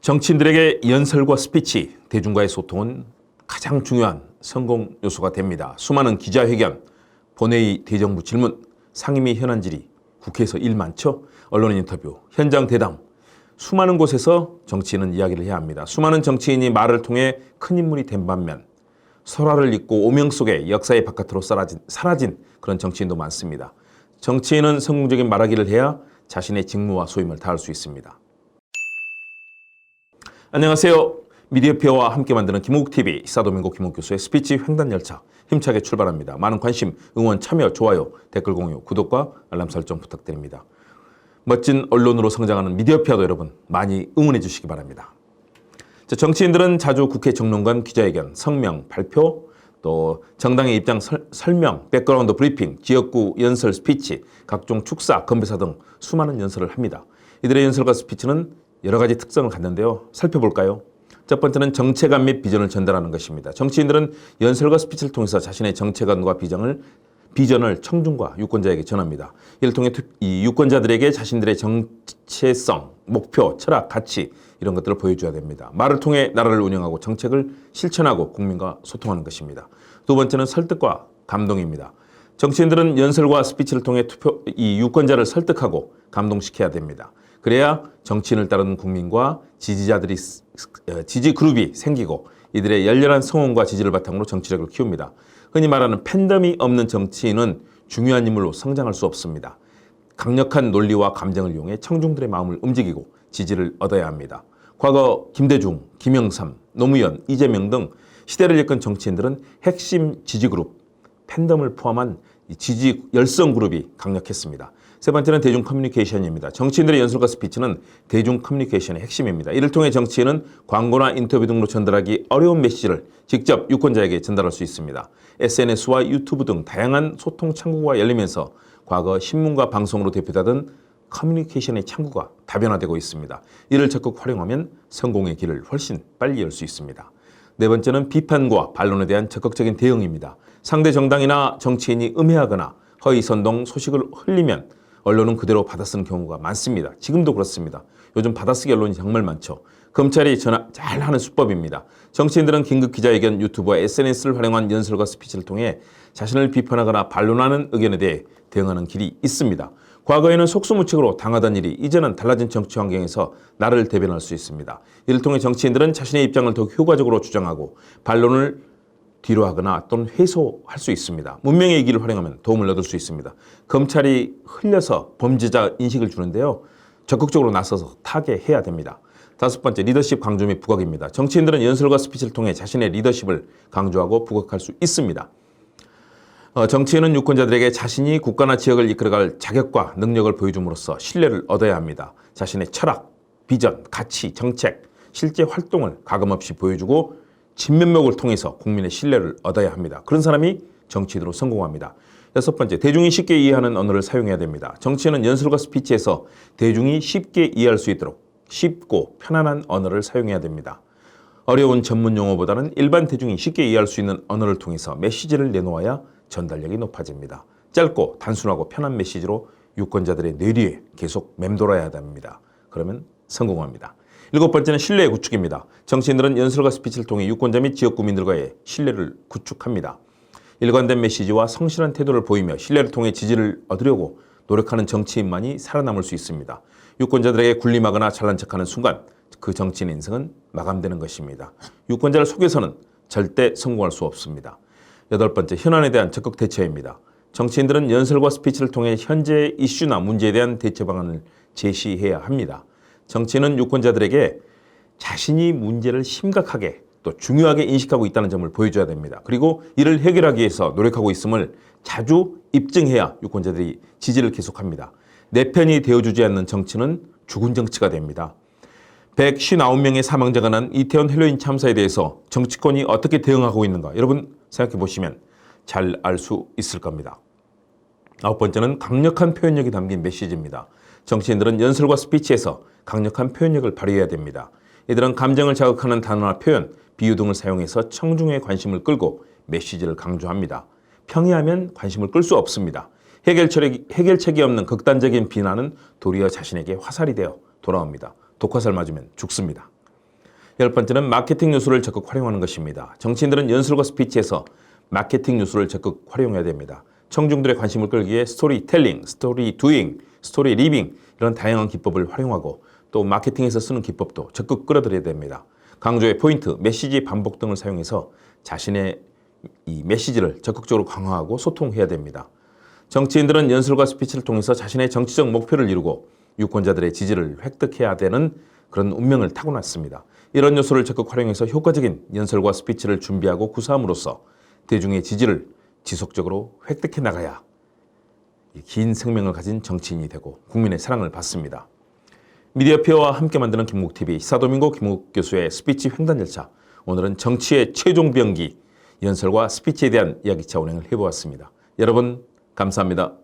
정치인들에게 연설과 스피치, 대중과의 소통은 가장 중요한 성공 요소가 됩니다. 수많은 기자회견, 본회의 대정부 질문, 상임위 현안 질의, 국회에서 일 많죠? 언론 인터뷰, 현장 대담, 수많은 곳에서 정치인은 이야기를 해야 합니다. 수많은 정치인이 말을 통해 큰 인물이 된 반면 설화를 잇고 오명 속에 역사의 바깥으로 사라진 그런 정치인도 많습니다. 정치인은 성공적인 말하기를 해야 자신의 직무와 소임을 다할 수 있습니다. 안녕하세요. 미디어페어와 함께 만드는 김옥TV 시사도민고 김옥교수의 스피치 횡단열차 힘차게 출발합니다. 많은 관심, 응원, 참여, 좋아요, 댓글 공유, 구독과 알람 설정 부탁드립니다. 멋진 언론으로 성장하는 미디어페어도 여러분 많이 응원해 주시기 바랍니다. 정치인들은 자주 국회 정론관 기자회견, 성명, 발표, 또 정당의 입장 설명, 백그라운드 브리핑, 지역구 연설 스피치, 각종 축사, 건배사 등 수많은 연설을 합니다. 이들의 연설과 스피치는 여러 가지 특성을 갖는데요. 살펴볼까요? 첫 번째는 정체감 및 비전을 전달하는 것입니다. 정치인들은 연설과 스피치를 통해서 자신의 정체감과 비전을 청중과 유권자에게 전합니다. 이를 통해 이 유권자들에게 자신들의 정체성, 목표, 철학, 가치 이런 것들을 보여줘야 됩니다. 말을 통해 나라를 운영하고 정책을 실천하고 국민과 소통하는 것입니다. 두 번째는 설득과 감동입니다. 정치인들은 연설과 스피치를 통해 이 유권자를 설득하고 감동시켜야 됩니다. 그래야 정치인을 따르는 국민과 지지 그룹이 생기고 이들의 열렬한 성원과 지지를 바탕으로 정치력을 키웁니다. 흔히 말하는 팬덤이 없는 정치인은 중요한 인물로 성장할 수 없습니다. 강력한 논리와 감정을 이용해 청중들의 마음을 움직이고 지지를 얻어야 합니다. 과거 김대중, 김영삼, 노무현, 이재명 등 시대를 이끈 정치인들은 핵심 지지 그룹, 팬덤을 포함한 지지 열성 그룹이 강력했습니다. 세 번째는 대중 커뮤니케이션입니다. 정치인들의 연설과 스피치는 대중 커뮤니케이션의 핵심입니다. 이를 통해 정치인은 광고나 인터뷰 등으로 전달하기 어려운 메시지를 직접 유권자에게 전달할 수 있습니다. SNS와 유튜브 등 다양한 소통 창구가 열리면서 과거 신문과 방송으로 대표되던 커뮤니케이션의 창구가 다변화되고 있습니다. 이를 적극 활용하면 성공의 길을 훨씬 빨리 열 수 있습니다. 네 번째는 비판과 반론에 대한 적극적인 대응입니다. 상대 정당이나 정치인이 음해하거나 허위 선동 소식을 흘리면 언론은 그대로 받아쓰는 경우가 많습니다. 지금도 그렇습니다. 요즘 받아쓰기 언론이 정말 많죠. 검찰이 잘하는 수법입니다. 정치인들은 긴급 기자회견, 유튜브와 SNS를 활용한 연설과 스피치를 통해 자신을 비판하거나 반론하는 의견에 대해 대응하는 길이 있습니다. 과거에는 속수무책으로 당하던 일이 이제는 달라진 정치 환경에서 나를 대변할 수 있습니다. 이를 통해 정치인들은 자신의 입장을 더욱 효과적으로 주장하고 반론을 뒤로 하거나 또는 회소할 수 있습니다. 문명의 이기를 활용하면 도움을 얻을 수 있습니다. 검찰이 흘려서 범죄자 인식을 주는데요. 적극적으로 나서서 타개해야 됩니다. 다섯 번째, 리더십 강조 및 부각입니다. 정치인들은 연설과 스피치를 통해 자신의 리더십을 강조하고 부각할 수 있습니다. 정치인은 유권자들에게 자신이 국가나 지역을 이끌어갈 자격과 능력을 보여줌으로써 신뢰를 얻어야 합니다. 자신의 철학, 비전, 가치, 정책, 실제 활동을 가감없이 보여주고 진면목을 통해서 국민의 신뢰를 얻어야 합니다. 그런 사람이 정치인으로 성공합니다. 여섯 번째, 대중이 쉽게 이해하는 언어를 사용해야 됩니다. 정치인은 연설과 스피치에서 대중이 쉽게 이해할 수 있도록 쉽고 편안한 언어를 사용해야 됩니다. 어려운 전문 용어보다는 일반 대중이 쉽게 이해할 수 있는 언어를 통해서 메시지를 내놓아야 전달력이 높아집니다. 짧고 단순하고 편한 메시지로 유권자들의 뇌리에 계속 맴돌아야 됩니다. 그러면 성공합니다. 일곱 번째는 신뢰의 구축입니다. 정치인들은 연설과 스피치를 통해 유권자 및 지역 구민들과의 신뢰를 구축합니다. 일관된 메시지와 성실한 태도를 보이며 신뢰를 통해 지지를 얻으려고 노력하는 정치인만이 살아남을 수 있습니다. 유권자들에게 군림하거나 잘난 척하는 순간 그 정치인의 인생은 마감되는 것입니다. 유권자를 속여서는 절대 성공할 수 없습니다. 여덟 번째, 현안에 대한 적극 대처입니다. 정치인들은 연설과 스피치를 통해 현재의 이슈나 문제에 대한 대처 방안을 제시해야 합니다. 정치인은 유권자들에게 자신이 문제를 심각하게 또 중요하게 인식하고 있다는 점을 보여줘야 됩니다. 그리고 이를 해결하기 위해서 노력하고 있음을 자주 입증해야 유권자들이 지지를 계속합니다. 내 편이 되어주지 않는 정치는 죽은 정치가 됩니다. 159명의 사망자가 난 이태원 헬로윈 참사에 대해서 정치권이 어떻게 대응하고 있는가 여러분 생각해 보시면 잘 알 수 있을 겁니다. 아홉 번째는 강력한 표현력이 담긴 메시지입니다. 정치인들은 연설과 스피치에서 강력한 표현력을 발휘해야 됩니다. 이들은 감정을 자극하는 단어나 표현, 비유 등을 사용해서 청중의 관심을 끌고 메시지를 강조합니다. 평이하면 관심을 끌 수 없습니다. 해결책이 없는 극단적인 비난은 도리어 자신에게 화살이 되어 돌아옵니다. 독화살 맞으면 죽습니다. 10번째는 마케팅 요소를 적극 활용하는 것입니다. 정치인들은 연설과 스피치에서 마케팅 요소를 적극 활용해야 됩니다. 청중들의 관심을 끌기 위해 스토리텔링, 스토리 두잉, 스토리 리빙 이런 다양한 기법을 활용하고 또 마케팅에서 쓰는 기법도 적극 끌어들여야 됩니다. 강조의 포인트, 메시지 반복 등을 사용해서 자신의 이 메시지를 적극적으로 강화하고 소통해야 됩니다. 정치인들은 연설과 스피치를 통해서 자신의 정치적 목표를 이루고 유권자들의 지지를 획득해야 되는 그런 운명을 타고났습니다. 이런 요소를 적극 활용해서 효과적인 연설과 스피치를 준비하고 구사함으로써 대중의 지지를 지속적으로 획득해 나가야 긴 생명을 가진 정치인이 되고 국민의 사랑을 받습니다. 미디어페어와 함께 만드는 김국TV 시사도민고 김국 교수의 스피치 횡단 열차. 오늘은 정치의 최종 병기 연설과 스피치에 대한 이야기차 운행을 해보았습니다. 여러분 감사합니다.